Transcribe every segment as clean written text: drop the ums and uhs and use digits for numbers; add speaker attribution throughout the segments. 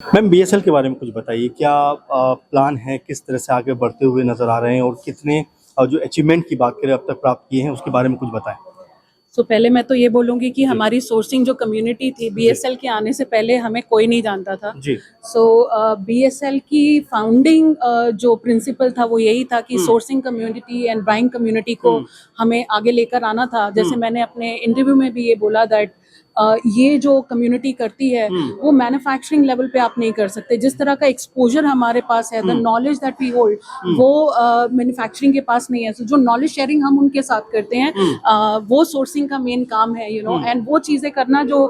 Speaker 1: Ma'am BSL के बारे में कुछ बताइए, क्या प्लान है, किस तरह से आगे बढ़ते हुए नज़र आ रहे हैं और कितने जो अचीवमेंट की बात करें अब तक प्राप्त किए हैं उसके बारे में कुछ बताएं।
Speaker 2: पहले मैं तो ये बोलूँगी कि
Speaker 1: जी।
Speaker 2: हमारी सोर्सिंग जो कम्युनिटी थी बीएसएल के आने से पहले हमें कोई नहीं जानता था।
Speaker 1: जी।
Speaker 2: बीएसएल की फाउंडिंग जो प्रिंसिपल था वो यही था कि sourcing community and buying community को हमें आगे लेकर आना था। जैसे मैंने अपने इंटरव्यू में भी ये बोला दैट ये जो कम्युनिटी करती है वो मैन्युफैक्चरिंग लेवल पे आप नहीं कर सकते। जिस तरह का एक्सपोजर हमारे पास है, the knowledge that we hold, वो मैन्युफैक्चरिंग के पास नहीं है। जो नॉलेज शेयरिंग हम उनके साथ करते हैं वो सोर्सिंग का मेन काम है, एंड वो चीजें करना जो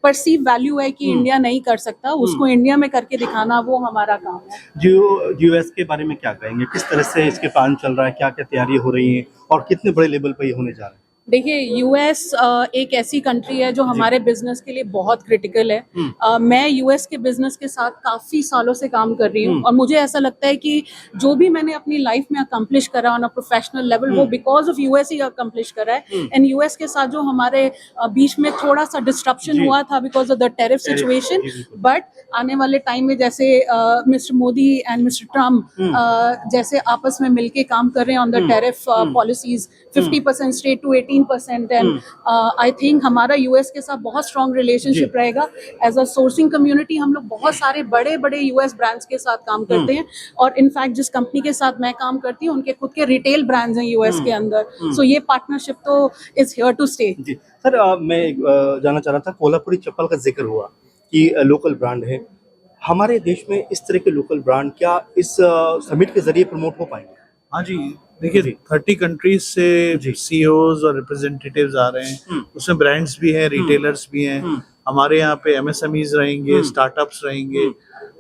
Speaker 2: परसीव वैल्यू है कि इंडिया नहीं कर सकता, उसको इंडिया में करके दिखाना, वो हमारा काम है।
Speaker 1: यूएस के बारे में क्या कहेंगे, किस तरह से इसके प्लान चल रहा है, क्या क्या तैयारी हो रही है और कितने बड़े लेवल पर ये होने जा रहा है?
Speaker 2: देखिए, यूएस एक ऐसी कंट्री है जो हमारे बिजनेस के लिए बहुत क्रिटिकल है। मैं यूएस के बिजनेस के साथ काफी सालों से काम कर रही हूँ और मुझे ऐसा लगता है कि जो भी मैंने अपनी लाइफ में अकम्प्लिश करा ऑन अ प्रोफेशनल लेवल वो because of US he accomplish करा है। एंड यूएस के साथ जो हमारे बीच में थोड़ा सा डिस्ट्रप्शन हुआ था because of the tariff situation, but आने वाले टाइम में जैसे mister Modi and mister Trump जैसे आपस में मिलके काम कर रहे हैं on the tariff policies, 50% straight to 18%, and I think हमारा यूएस के साथ बहुत स्ट्रॉन्ग रिलेशनशिप रहेगा। एज अ सोर्सिंग कम्युनिटी हम लोग बहुत सारे बड़े बड़े यूएस ब्रांड्स के साथ काम करते हैं और इनफैक्ट जिस कंपनी के साथ मैं काम करती हूँ उनके खुद के रिटेल ब्रांड्स हैं यूएस के अंदर। सो ये पार्टनरशिप तो इज हियर टू स्टे।
Speaker 1: जी सर, मैं जानना चाह रहा था, कोल्हापुरी चप्पल का जिक्र हुआ कि लोकल ब्रांड है हमारे देश में, इस तरह के लोकल ब्रांड क्या इस समिट के जरिए प्रमोट हो पाएंगे?
Speaker 3: हाँ जी, देखिए 30 कंट्रीज से सीईओज और रिप्रेजेंटेटिव्स आ रहे हैं, उसमें ब्रांड्स भी हैं, रिटेलर्स भी हैं, हमारे यहाँ पे एमएसएमईज रहेंगे, स्टार्टअप्स रहेंगे,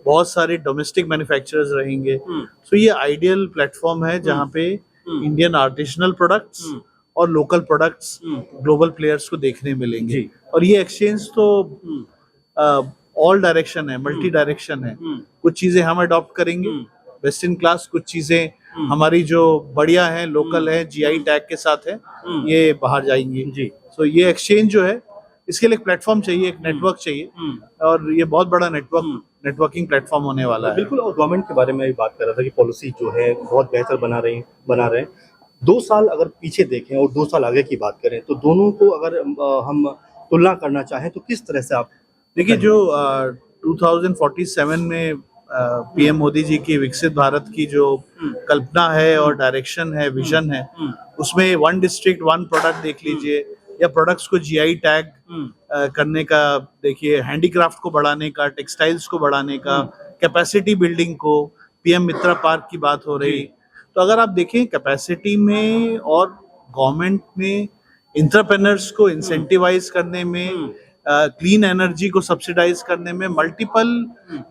Speaker 3: बहुत सारे डोमेस्टिक मैन्युफैक्चरर्स रहेंगे। सो ये आइडियल प्लेटफॉर्म है जहाँ पे इंडियन आर्टिसनल प्रोडक्ट्स और लोकल प्रोडक्ट्स ग्लोबल प्लेयर्स को देखने मिलेंगे। और ये एक्सचेंज तो ऑल डायरेक्शन है, मल्टी डायरेक्शन है। कुछ चीजें हम अडॉप्ट करेंगे बेस्ट इन क्लास, कुछ चीजें हमारी जो बढ़िया है, लोकल है, जीआई टैग के साथ है, ये बाहर जाएंगी जी। सो ये एक्सचेंज जो है, इसके लिए एक प्लेटफॉर्म चाहिए, एक नेटवर्क चाहिए, और ये बहुत बड़ा नेटवर्किंग प्लेटफॉर्म होने वाला है।
Speaker 1: बिल्कुल। और गवर्नमेंट के बारे में भी बात कर रहा था कि पॉलिसी जो है बहुत बेहतर बना रहे हैं। 2 साल अगर पीछे देखें और 2 साल आगे की बात करें तो दोनों को अगर हम तुलना करना चाहें तो किस तरह से आप
Speaker 3: देखिए, जो 2047 में पीएम मोदी जी की विकसित भारत की जो कल्पना है और डायरेक्शन है, विजन है, उसमें 1 डिस्ट्रिक्ट 1 प्रोडक्ट देख लीजिए, या प्रोडक्ट्स को जीआई टैग करने का देखिए, हैंडीक्राफ्ट को बढ़ाने का, टेक्सटाइल्स को बढ़ाने का, कैपेसिटी बिल्डिंग को, पीएम मित्रा पार्क की बात हो रही। तो अगर आप देखें कैपेसिटी में और गवर्नमेंट में एंटरप्रेन्योर्स को इंसेंटिवाइज करने में, क्लीन एनर्जी को सब्सिडाइज करने में, मल्टीपल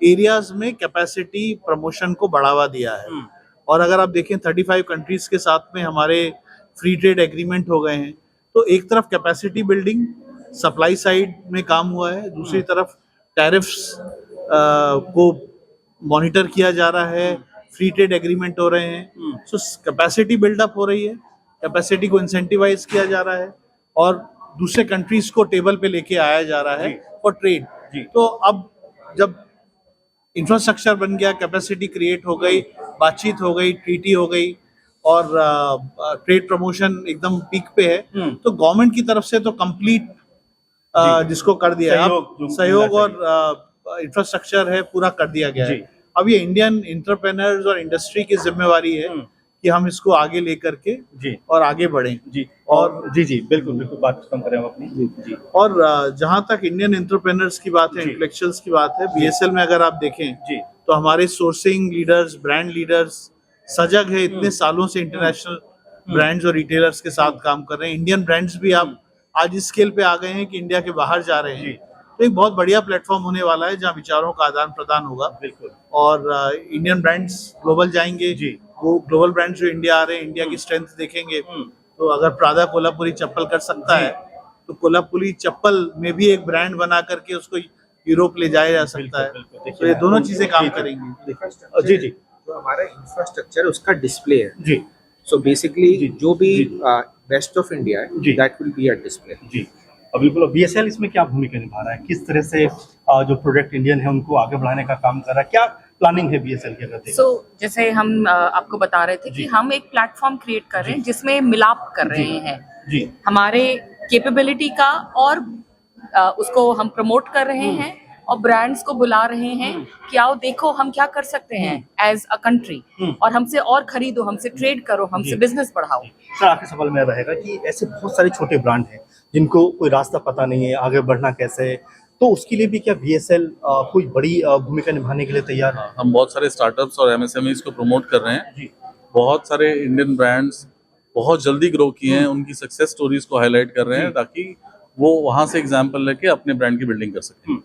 Speaker 3: एरियाज में कैपेसिटी प्रमोशन को बढ़ावा दिया है। और अगर आप देखें 35 कंट्रीज के साथ में हमारे फ्री ट्रेड एग्रीमेंट हो गए हैं, तो एक तरफ कैपेसिटी बिल्डिंग सप्लाई साइड में काम हुआ है, दूसरी तरफ टैरिफ्स को मॉनिटर किया जा रहा है, फ्री ट्रेड एग्रीमेंट हो रहे हैं। सो कैपेसिटी बिल्डअप हो रही है, कैपेसिटी को इंसेंटिवाइज किया जा रहा है और दूसरे कंट्रीज को टेबल पे लेके आया जा रहा है फॉर ट्रेड। तो अब जब इंफ्रास्ट्रक्चर बन गया, कैपेसिटी क्रिएट हो गई, बातचीत हो गई, ट्रीटी हो गई और ट्रेड प्रमोशन एकदम पीक पे है, तो गवर्नमेंट की तरफ से तो कंप्लीट जिसको कर दिया है, सहयोग और इंफ्रास्ट्रक्चर है पूरा कर दिया गया है। अब ये इंडियन एंटरप्रेन्योर्स और इंडस्ट्री की जिम्मेवारी है कि हम इसको आगे लेकर के और आगे बढ़ें जी। और
Speaker 1: जी बिल्कुल बात खत्म करें हम अपनी जी।
Speaker 3: और जहां तक इंडियन एंटरप्रेन्योर्स की बात है, इंटेलेक्चुअल्स की बात है, बीएसएल में अगर आप देखें जी, तो हमारे सोर्सिंग लीडर्स, ब्रांड लीडर्स सजग है, इतने सालों से इंटरनेशनल ब्रांड्स और रिटेलर्स के साथ काम कर रहे हैं। इंडियन ब्रांड्स भी आप आज इस स्केल पे आ गए हैं कि इंडिया के बाहर जा रहे हैं। तो एक बहुत बढ़िया प्लेटफॉर्म होने वाला है जहाँ विचारों का आदान प्रदान होगा। बिल्कुल। और इंडियन ब्रांड्स ग्लोबल जाएंगे जी। वो ग्लोबल ब्रांड्स जो इंडिया आ रहे हैं, इंडिया की स्ट्रेंथ देखेंगे। तो अगर प्रादा कोल्हापुरी चप्पल कर सकता है तो कोल्हापुरी चप्पल में भी एक ब्रांड बना करके उसको यूरोप ले जाया जा सकता है। तो ये दोनों चीजें काम करेंगी
Speaker 1: जी।
Speaker 4: जो हमारा इंफ्रास्ट्रक्चर उसका डिस्प्ले है
Speaker 1: जी।
Speaker 4: सो बेसिकली जो भी वेस्ट ऑफ इंडिया है that will be a display जी।
Speaker 1: बिल्कुल। BSL इसमें क्या भूमिका निभा रहा है, किस तरह से जो प्रोडक्ट इंडियन है उनको आगे बढ़ाने का काम कर रहा है, क्या प्लानिंग है BSL के करते?
Speaker 5: जैसे हम आपको बता रहे थे कि हम एक प्लेटफॉर्म क्रिएट कर रहे हैं जिसमें मिलाप कर रहे हैं
Speaker 1: जी
Speaker 5: हमारे कैपेबिलिटी का, और उसको हम प्रमोट कर रहे हैं और ब्रांड्स को बुला रहे हैं कि आओ देखो हम क्या कर सकते हैं एज अ कंट्री, और हमसे और खरीदो, हमसे ट्रेड करो, हमसे बिजनेस बढ़ाओ।
Speaker 1: सर, आखिरी सवाल मेरा रहेगा कि ऐसे बहुत सारे छोटे ब्रांड हैं जिनको कोई रास्ता पता नहीं है, आगे बढ़ना कैसे है, तो उसके लिए भी क्या BSL कोई बड़ी भूमिका निभाने के लिए तैयार है?
Speaker 6: हम बहुत सारे स्टार्टअप्स और MSMEs को प्रमोट कर रहे हैं।
Speaker 1: जी
Speaker 6: बहुत सारे इंडियन ब्रांड्स बहुत जल्दी ग्रो किए हैं, उनकी सक्सेस स्टोरीज को हाईलाइट कर रहे हैं ताकि वो वहां से एग्जांपल लेके अपने ब्रांड की बिल्डिंग कर सकें।